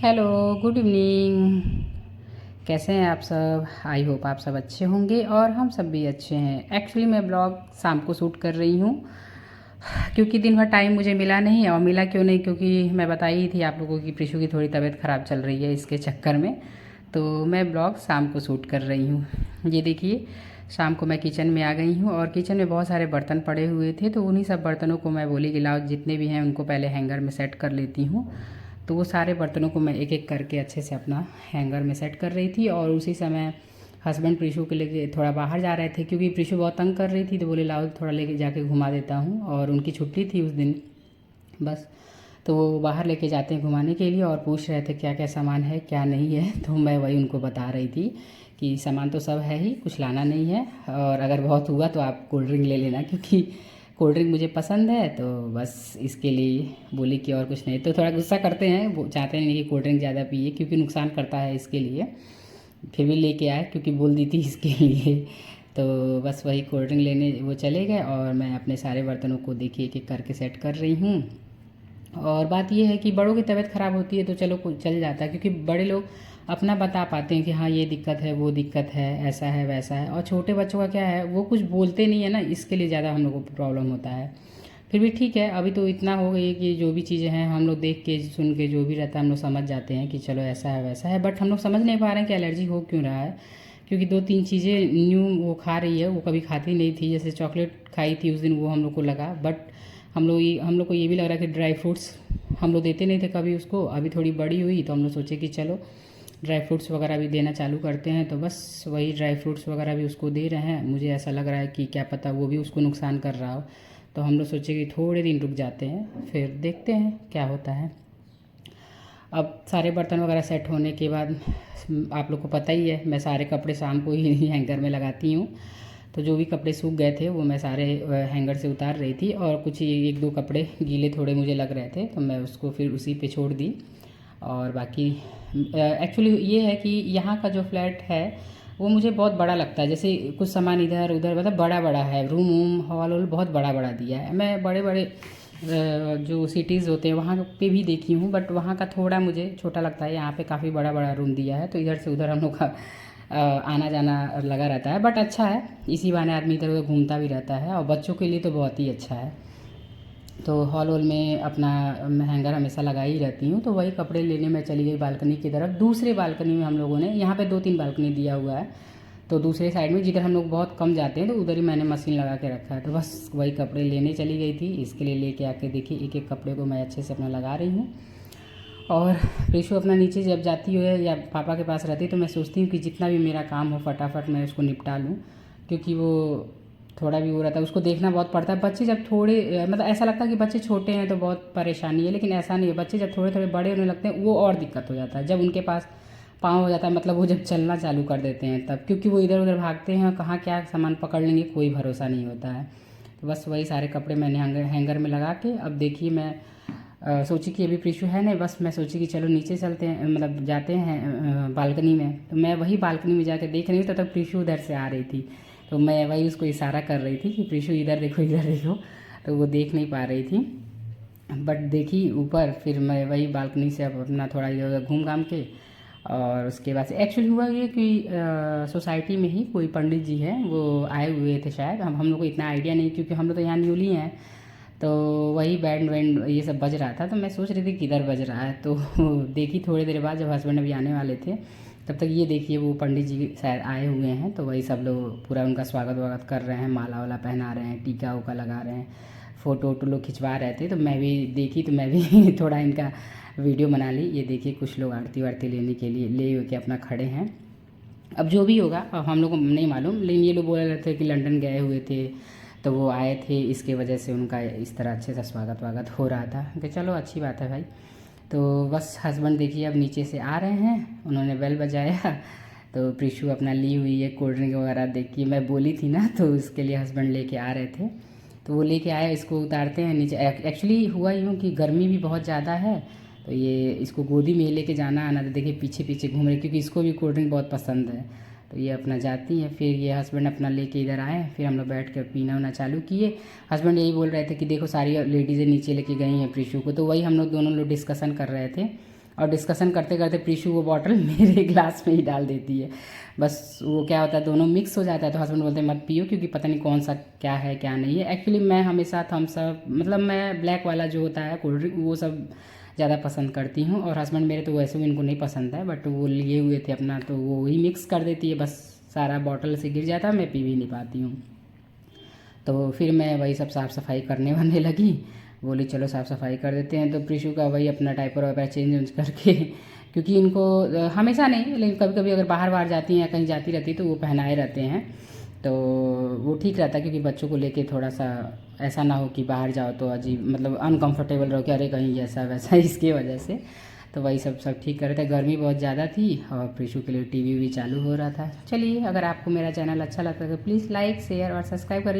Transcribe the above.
Hello, good evening. कैसे हैं आप सब? आई होप आप सब अच्छे होंगे और हम सब भी अच्छे हैं। एक्चुअली मैं ब्लॉग शाम को शूट कर रही हूँ क्योंकि दिन भर टाइम मुझे मिला नहीं। और मिला क्यों नहीं, क्योंकि मैं बताई ही थी आप लोगों की प्रीशु की थोड़ी तबीयत ख़राब चल रही है, इसके चक्कर में तो मैं ब्लॉग शाम को शूट कर रही हूँ। ये देखिए, शाम को मैं किचन में आ गई हूँ और किचन में बहुत सारे बर्तन पड़े हुए थे, तो उन्हीं सब बर्तनों को मैं बोली कि लाओ जितने भी हैं उनको पहले हैंगर में सेट कर लेती हूँ। तो वो सारे बर्तनों को मैं एक एक करके अच्छे से अपना हैंगर में सेट कर रही थी। और उसी समय हस्बैंड प्रीशु के लेके थोड़ा बाहर जा रहे थे क्योंकि प्रीशु बहुत तंग कर रही थी, तो बोले लाओ थोड़ा लेके जाके घुमा देता हूँ। और उनकी छुट्टी थी उस दिन बस, तो वो बाहर लेके जाते हैं घुमाने के लिए और पूछ रहे थे क्या क्या सामान है क्या नहीं है। तो मैं वही उनको बता रही थी कि सामान तो सब है ही, कुछ लाना नहीं है, और अगर बहुत हुआ तो आप कोल्ड ड्रिंक ले लेना क्योंकि कोल्ड ड्रिंक मुझे पसंद है। तो बस इसके लिए बोली कि और कुछ नहीं। तो थोड़ा गुस्सा करते हैं, वो चाहते नहीं कि कोल्ड ड्रिंक ज़्यादा पिए क्योंकि नुकसान करता है, इसके लिए फिर भी लेके आए क्योंकि बोल दी थी इसके लिए। तो बस वही कोल्ड ड्रिंक लेने वो चले गए और मैं अपने सारे बर्तनों को देखिए एक एक करके सेट कर रही हूँ। और बात ये है कि बड़ों की तबीयत ख़राब होती है तो चलो चल जाता है क्योंकि बड़े लोग अपना बता पाते हैं कि हाँ ये दिक्कत है वो दिक्कत है, ऐसा है वैसा है। और छोटे बच्चों का क्या है, वो कुछ बोलते नहीं है ना, इसके लिए ज़्यादा हम लोग को प्रॉब्लम होता है। फिर भी ठीक है, अभी तो इतना हो गई है कि जो भी चीज़ें हैं हम लोग देख के सुन के जो भी रहता है हम लोग समझ जाते हैं कि चलो ऐसा है वैसा है। बट हम लोग समझ नहीं पा रहे हैं कि एलर्जी हो क्यों रहा है, क्योंकि दो तीन चीज़ें न्यू वो खा रही है, वो कभी खाती नहीं थी। जैसे चॉकलेट खाई थी उस दिन, वो हम लोग को लगा। बट हम लोग को ये भी लग रहा है कि ड्राई फ्रूट्स हम लोग देते नहीं थे कभी उसको। अभी थोड़ी बड़ी हुई तो हम लोग सोचे कि चलो ड्राई फ्रूट्स वगैरह भी देना चालू करते हैं। तो बस वही ड्राई फ्रूट्स वगैरह भी उसको दे रहे हैं। मुझे ऐसा लग रहा है कि क्या पता वो भी उसको नुकसान कर रहा हो। तो हम लोग सोचे कि थोड़े दिन रुक जाते हैं, फिर देखते हैं क्या होता है। अब सारे बर्तन वगैरह सेट होने के बाद आप लोग को पता ही है, मैं सारे कपड़े शाम को ही हैंगर में लगाती हूँ। तो जो भी कपड़े सूख गए थे वो मैं सारे हैंगर से उतार रही थी, और कुछ एक दो कपड़े गीले थोड़े मुझे लग रहे थे तो मैं उसको फिर उसी पे छोड़ दी। और बाकी एक्चुअली ये है कि यहाँ का जो फ्लैट है वो मुझे बहुत बड़ा लगता है। जैसे कुछ सामान इधर उधर मतलब बड़ा बड़ा है, रूम वूम हॉल वॉल बहुत बड़ा बड़ा दिया है। मैं बड़े बड़े जो सिटीज़ होते हैं वहाँ पे भी देखी हूँ, बट वहाँ का थोड़ा मुझे छोटा लगता है। यहाँ पे काफ़ी बड़ा बड़ा रूम दिया है तो इधर से उधर हम लोग का आना जाना लगा रहता है। बट अच्छा है, इसी बहाने आदमी इधर उधर घूमता भी रहता है, और बच्चों के लिए तो बहुत ही अच्छा है। तो हॉल वॉल में अपना मैं हैंगर हमेशा लगा ही रहती हूँ। तो वही कपड़े लेने मैं चली गई बालकनी की तरफ। दूसरे बालकनी में हम लोगों ने, यहाँ पे दो तीन बालकनी दिया हुआ है, तो दूसरे साइड में जिधर हम लोग बहुत कम जाते हैं तो उधर ही मैंने मशीन लगा के रखा है। तो बस वही कपड़े लेने चली गई थी, इसके लिए लेके आके देखिए एक एक कपड़े को मैं अच्छे से अपना लगा रही हूँ। और प्रीशु अपना नीचे जब जाती है या पापा के पास रहती है तो मैं सोचती हूँ कि जितना भी मेरा काम हो फटाफट मैं उसको निपटा लूँ, क्योंकि वो थोड़ा भी हो रहता है, उसको देखना बहुत पड़ता है। बच्चे जब थोड़े मतलब ऐसा लगता है कि बच्चे छोटे हैं तो बहुत परेशानी है, लेकिन ऐसा नहीं है। बच्चे जब थोड़े थोड़े बड़े होने लगते हैं वो और दिक्कत हो जाता है। जब उनके पास पाँव हो जाता है, मतलब वो जब चलना चालू कर देते हैं तब, क्योंकि वो इधर उधर भागते हैं और कहाँ क्या सामान पकड़ लेंगे कोई भरोसा नहीं होता है। तो बस वही सारे कपड़े मैंने हैंगर में लगा के अब देखिए मैं सोची कि अभी प्रीशु है नहीं, बस मैं सोची कि चलो नीचे चलते हैं, मतलब जाते हैं बालकनी में। तो मैं वही बालकनी में जाकर देख रही हूँ, तब तक प्रीशु उधर से आ रही थी। तो मैं वही उसको इशारा कर रही थी कि प्रीशु इधर देखो इधर देखो। तो वो देख नहीं पा रही थी, बट देखी ऊपर। फिर मैं वही बालकनी से अब अपना थोड़ा इधर उधर घूम घाम के, और उसके बाद से एक्चुअली हुआ ये कि सोसाइटी में ही कोई पंडित जी हैं, वो आए हुए थे शायद। हम लोग को इतना आइडिया नहीं क्योंकि हम लोग तो यहाँ न्यूली हैं। तो वही बैंड वैंड ये सब बज रहा था, तो मैं सोच रही थी किधर बज रहा है। तो देखी थोड़ी देर बाद जब हस्बैंड अभी आने वाले थे, तब तक ये देखिए वो पंडित जी शायद आए हुए हैं। तो वही सब लोग पूरा उनका स्वागत वागत कर रहे हैं, माला वाला पहना रहे हैं, टीका उका लगा रहे हैं, फ़ोटो वोटो लोग खिंचवा रहे थे। तो मैं भी देखी, तो मैं भी थोड़ा इनका वीडियो बना ली। ये देखिए कुछ लोग आरती वारती लेने के लिए ले के अपना खड़े हैं। अब जो भी होगा अब हम लोग को नहीं मालूम, लेकिन ये लोग बोल रहे थे कि लंदन गए हुए थे तो वो आए थे, इसके वजह से उनका इस तरह अच्छे से स्वागत वागत हो रहा था। कि चलो अच्छी बात है भाई। तो बस हस्बैंड देखिए अब नीचे से आ रहे हैं, उन्होंने बेल बजाया। तो प्रीशु अपना ली हुई है कोल्ड ड्रिंक वगैरह, देखिए मैं बोली थी ना, तो उसके लिए हस्बैंड लेके आ रहे थे। तो वो लेके आए, इसको उतारते हैं नीचे। एक्चुअली हुआ यूँ कि गर्मी भी बहुत ज़्यादा है, तो ये इसको गोदी में लेके जाना आना, तो देखिए पीछे पीछे घूम रही क्योंकि इसको भी कोल्ड ड्रिंक बहुत पसंद है। तो ये अपना जाती हैं, फिर ये हस्बैंड अपना लेके इधर आए, फिर हम लोग बैठ कर पीना उना चालू किए। हस्बैंड यही बोल रहे थे कि देखो सारी लेडीज़ें नीचे लेके गई हैं प्रीशु को। तो वही हम लोग दोनों लोग डिस्कशन कर रहे थे और डिस्कशन करते करते प्रीशु वो बॉटल मेरे ग्लास में ही डाल देती है। बस वो क्या होता है, दोनों मिक्स हो जाता है, तो हस्बैंड बोलते हैं मत पियो क्योंकि पता नहीं कौन सा क्या है क्या नहीं है। एक्चुअली मैं हमेशा थम्स अप, मतलब मैं ब्लैक वाला जो होता है कोल्ड ड्रिंक वो सब ज़्यादा पसंद करती हूँ, और हस्बैंड मेरे तो वैसे भी इनको नहीं पसंद है, बट वो लिए हुए थे अपना, तो वो ही मिक्स कर देती है, बस सारा बॉटल से गिर जाता है, मैं पी भी नहीं पाती हूँ। तो फिर मैं वही सब साफ़ सफाई करने वरने लगी, बोली चलो साफ़ सफाई कर देते हैं। तो प्रीशु का वही अपना डायपर वाइपर चेंज वेंज करके क्योंकि इनको हमेशा नहीं, लेकिन कभी कभी अगर बाहर बाहर जाती हैं या कहीं जाती रहती तो वो पहनाए रहते हैं, तो वो ठीक रहता है। क्योंकि बच्चों को लेके थोड़ा सा ऐसा ना हो कि बाहर जाओ तो अजीब, मतलब अनकंफर्टेबल रहो कि अरे कहीं जैसा वैसा इसके वजह से। तो वही सब ठीक कर रहे थे। गर्मी बहुत ज़्यादा थी और प्रीशु के लिए टीवी भी चालू हो रहा था। चलिए, अगर आपको मेरा चैनल अच्छा लगता है तो प्लीज़ लाइक शेयर और सब्सक्राइब करिए।